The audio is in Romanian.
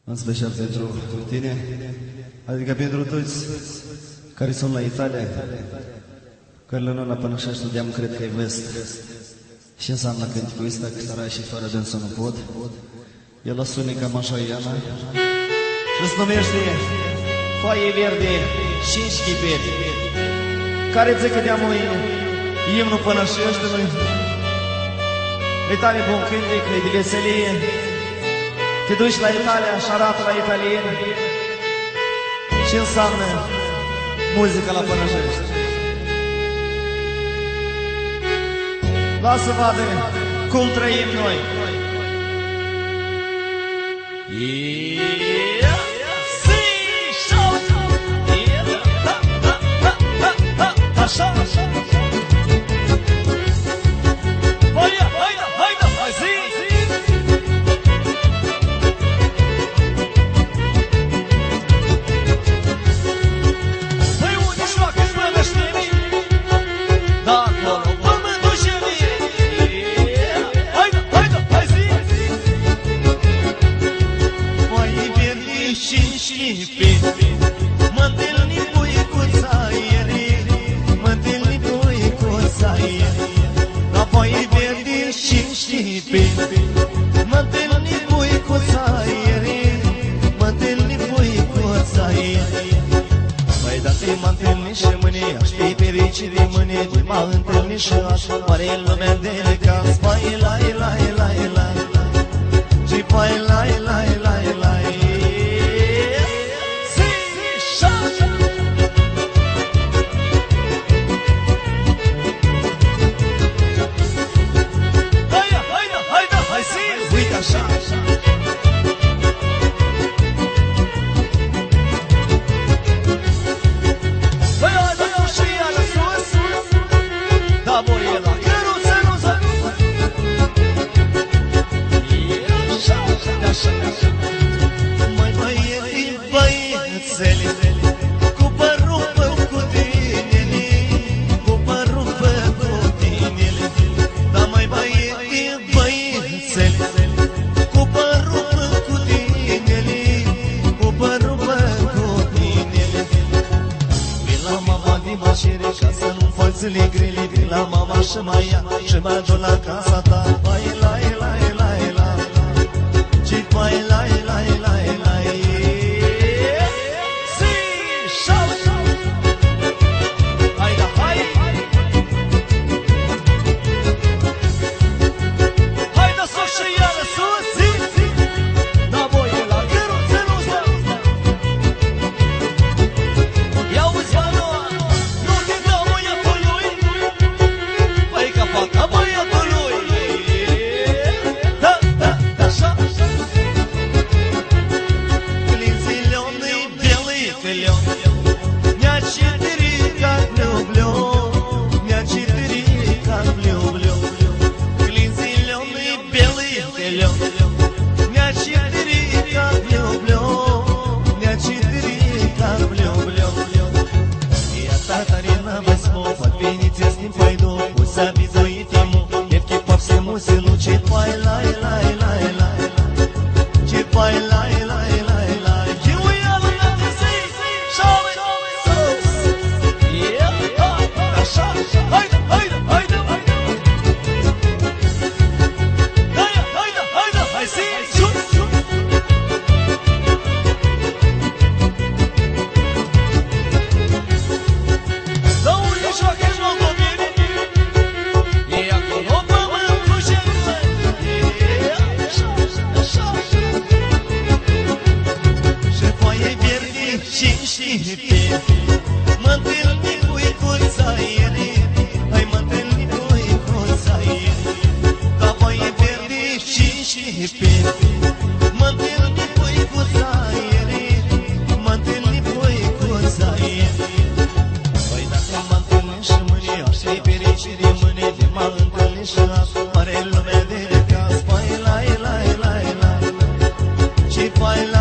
în special pentru tine, adică pentru toți care sunt la Italia, care la noi la Pănășa studiam, cred că e vest. Și înseamnă cânticul ăsta, că săraia și fără dânsă nu pot. El o sune cam așa, Iana, și se numește Foaie Verde, 5 chiperi, care zic că de-am imnul Pănășeștiului. E tare bun cântec, e de veselie. Te duci la Italia și arată la italieni ce înseamnă muzica la Pănășești. Lasă vadă cum trăim noi. Așa, așa. Păi la